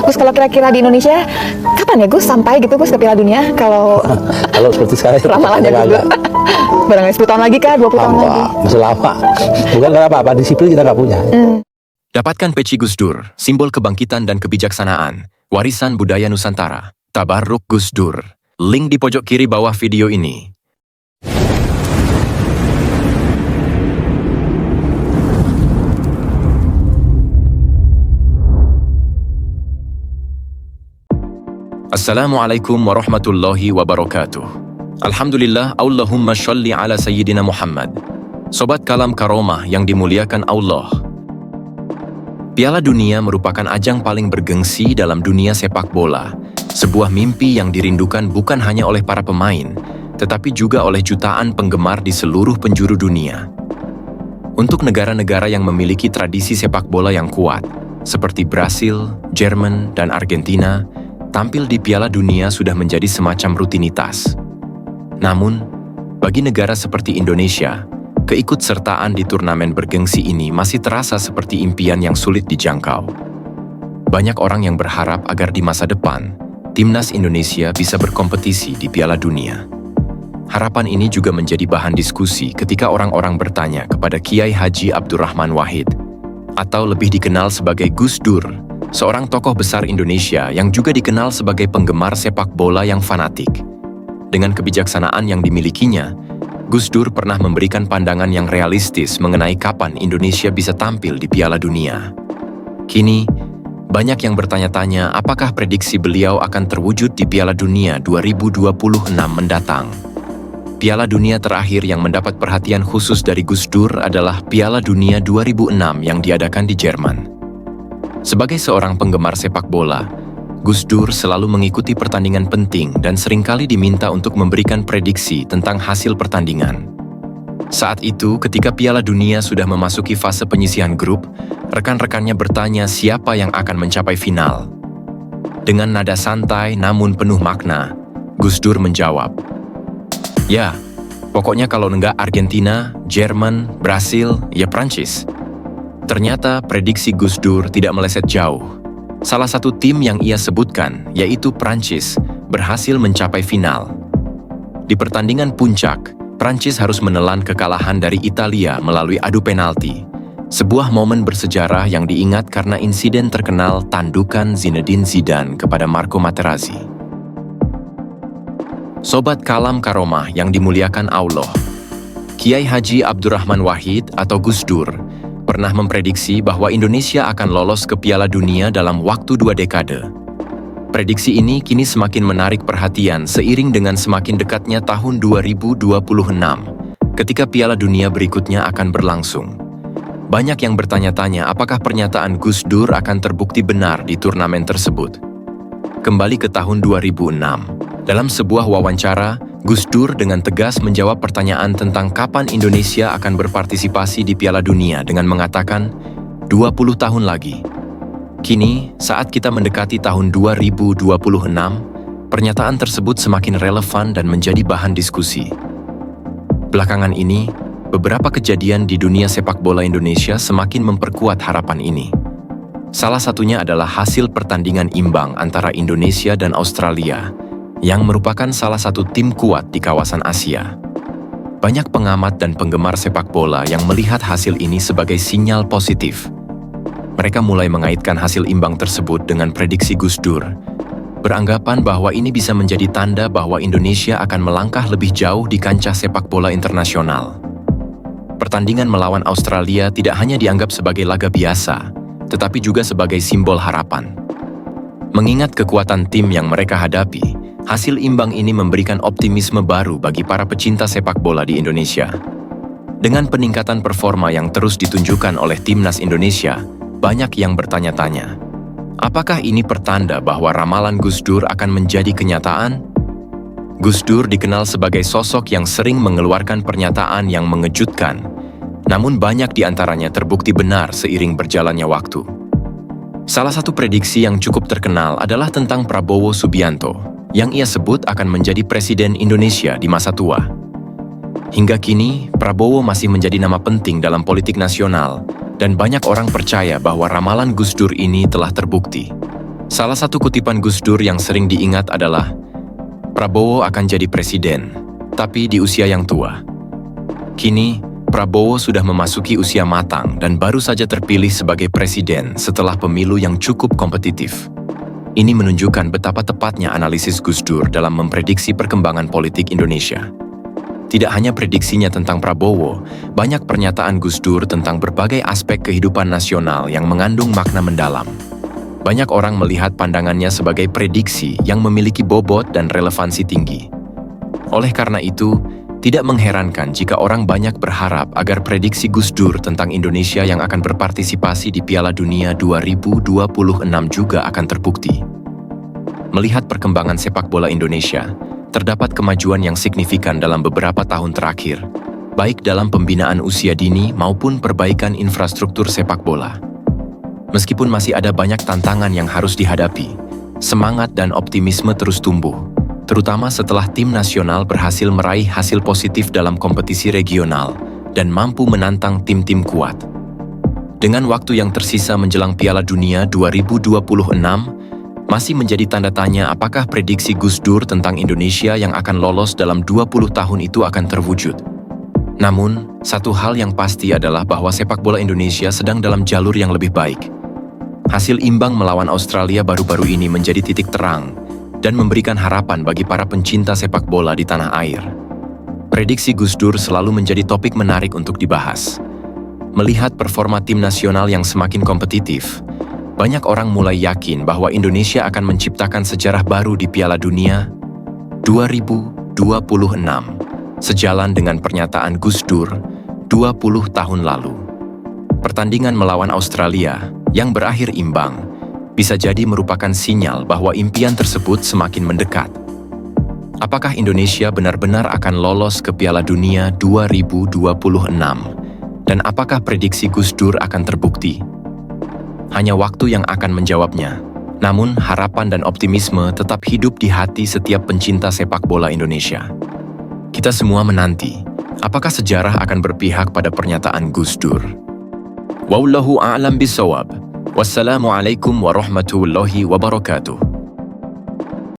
Gus, kalau kira-kira di Indonesia kapan ya Gus sampai gitu Gus ke Piala Dunia? Kalau Kalau seperti saya ramalannya Gus, barangkali 10 tahun lagi kah, 20 tahun lagi? masih lama. Bukan karena apa-apa, disiplin kita nggak punya. Dapatkan peci Gus Dur, simbol kebangkitan dan kebijaksanaan, warisan budaya Nusantara. Tabarruk Gus Dur. Link di pojok kiri bawah video ini. Assalamualaikum warahmatullahi wabarakatuh. Alhamdulillah, Allahumma sholli ala Sayyidina Muhammad. Sobat Kalam Karomah yang dimuliakan Allah. Piala Dunia merupakan ajang paling bergengsi dalam dunia sepak bola. Sebuah mimpi yang dirindukan bukan hanya oleh para pemain, tetapi juga oleh jutaan penggemar di seluruh penjuru dunia. Untuk negara-negara yang memiliki tradisi sepak bola yang kuat, seperti Brasil, Jerman, dan Argentina, tampil di Piala Dunia sudah menjadi semacam rutinitas. Namun, bagi negara seperti Indonesia, keikutsertaan di turnamen bergengsi ini masih terasa seperti impian yang sulit dijangkau. Banyak orang yang berharap agar di masa depan, Timnas Indonesia bisa berkompetisi di Piala Dunia. Harapan ini juga menjadi bahan diskusi ketika orang-orang bertanya kepada Kiai Haji Abdurrahman Wahid, atau lebih dikenal sebagai Gus Dur, seorang tokoh besar Indonesia yang juga dikenal sebagai penggemar sepak bola yang fanatik. Dengan kebijaksanaan yang dimilikinya, Gus Dur pernah memberikan pandangan yang realistis mengenai kapan Indonesia bisa tampil di Piala Dunia. Kini, banyak yang bertanya-tanya apakah prediksi beliau akan terwujud di Piala Dunia 2026 mendatang. Piala Dunia terakhir yang mendapat perhatian khusus dari Gus Dur adalah Piala Dunia 2006 yang diadakan di Jerman. Sebagai seorang penggemar sepak bola, Gus Dur selalu mengikuti pertandingan penting dan seringkali diminta untuk memberikan prediksi tentang hasil pertandingan. Saat itu, ketika Piala Dunia sudah memasuki fase penyisihan grup, rekan-rekannya bertanya siapa yang akan mencapai final. Dengan nada santai namun penuh makna, Gus Dur menjawab, "Ya, pokoknya kalau enggak Argentina, Jerman, Brasil, ya Prancis." Ternyata prediksi Gus Dur tidak meleset jauh. Salah satu tim yang ia sebutkan, yaitu Prancis, berhasil mencapai final. Di pertandingan puncak, Prancis harus menelan kekalahan dari Italia melalui adu penalti. Sebuah momen bersejarah yang diingat karena insiden terkenal tandukan Zinedine Zidane kepada Marco Materazzi. Sobat Kalam Karomah yang dimuliakan Allah, Kiai Haji Abdurrahman Wahid atau Gus Dur pernah memprediksi bahwa Indonesia akan lolos ke Piala Dunia dalam waktu 2 dekade. Prediksi ini kini semakin menarik perhatian seiring dengan semakin dekatnya tahun 2026, ketika Piala Dunia berikutnya akan berlangsung. Banyak yang bertanya-tanya apakah pernyataan Gus Dur akan terbukti benar di turnamen tersebut. Kembali ke tahun 2006, dalam sebuah wawancara, Gus Dur dengan tegas menjawab pertanyaan tentang kapan Indonesia akan berpartisipasi di Piala Dunia dengan mengatakan, 20 tahun lagi. Kini, saat kita mendekati tahun 2026, pernyataan tersebut semakin relevan dan menjadi bahan diskusi. Belakangan ini, beberapa kejadian di dunia sepak bola Indonesia semakin memperkuat harapan ini. Salah satunya adalah hasil pertandingan imbang antara Indonesia dan Australia, yang merupakan salah satu tim kuat di kawasan Asia. Banyak pengamat dan penggemar sepak bola yang melihat hasil ini sebagai sinyal positif. Mereka mulai mengaitkan hasil imbang tersebut dengan prediksi Gus Dur, beranggapan bahwa ini bisa menjadi tanda bahwa Indonesia akan melangkah lebih jauh di kancah sepak bola internasional. Pertandingan melawan Australia tidak hanya dianggap sebagai laga biasa, tetapi juga sebagai simbol harapan. Mengingat kekuatan tim yang mereka hadapi, hasil imbang ini memberikan optimisme baru bagi para pecinta sepak bola di Indonesia. Dengan peningkatan performa yang terus ditunjukkan oleh Timnas Indonesia, banyak yang bertanya-tanya, apakah ini pertanda bahwa ramalan Gus Dur akan menjadi kenyataan? Gus Dur dikenal sebagai sosok yang sering mengeluarkan pernyataan yang mengejutkan, namun banyak di antaranya terbukti benar seiring berjalannya waktu. Salah satu prediksi yang cukup terkenal adalah tentang Prabowo Subianto, yang ia sebut akan menjadi Presiden Indonesia di masa tua. Hingga kini, Prabowo masih menjadi nama penting dalam politik nasional, dan banyak orang percaya bahwa ramalan Gus Dur ini telah terbukti. Salah satu kutipan Gus Dur yang sering diingat adalah, Prabowo akan jadi presiden, tapi di usia yang tua. Kini, Prabowo sudah memasuki usia matang dan baru saja terpilih sebagai presiden setelah pemilu yang cukup kompetitif. Ini menunjukkan betapa tepatnya analisis Gus Dur dalam memprediksi perkembangan politik Indonesia. Tidak hanya prediksinya tentang Prabowo, banyak pernyataan Gus Dur tentang berbagai aspek kehidupan nasional yang mengandung makna mendalam. Banyak orang melihat pandangannya sebagai prediksi yang memiliki bobot dan relevansi tinggi. Oleh karena itu, tidak mengherankan jika orang banyak berharap agar prediksi Gus Dur tentang Indonesia yang akan berpartisipasi di Piala Dunia 2026 juga akan terbukti. Melihat perkembangan sepak bola Indonesia, terdapat kemajuan yang signifikan dalam beberapa tahun terakhir, baik dalam pembinaan usia dini maupun perbaikan infrastruktur sepak bola. Meskipun masih ada banyak tantangan yang harus dihadapi, semangat dan optimisme terus tumbuh, terutama setelah tim nasional berhasil meraih hasil positif dalam kompetisi regional dan mampu menantang tim-tim kuat. Dengan waktu yang tersisa menjelang Piala Dunia 2026, masih menjadi tanda tanya apakah prediksi Gus Dur tentang Indonesia yang akan lolos dalam 20 tahun itu akan terwujud. Namun, satu hal yang pasti adalah bahwa sepak bola Indonesia sedang dalam jalur yang lebih baik. Hasil imbang melawan Australia baru-baru ini menjadi titik terang dan memberikan harapan bagi para pencinta sepak bola di tanah air. Prediksi Gus Dur selalu menjadi topik menarik untuk dibahas. Melihat performa tim nasional yang semakin kompetitif, banyak orang mulai yakin bahwa Indonesia akan menciptakan sejarah baru di Piala Dunia 2026, sejalan dengan pernyataan Gus Dur 20 tahun lalu. Pertandingan melawan Australia yang berakhir imbang bisa jadi merupakan sinyal bahwa impian tersebut semakin mendekat. Apakah Indonesia benar-benar akan lolos ke Piala Dunia 2026? Dan apakah prediksi Gus Dur akan terbukti? Hanya waktu yang akan menjawabnya. Namun, harapan dan optimisme tetap hidup di hati setiap pencinta sepak bola Indonesia. Kita semua menanti, apakah sejarah akan berpihak pada pernyataan Gus Dur? Wallahu a'lam bishawab. Wassalamualaikum warahmatullahi wabarakatuh.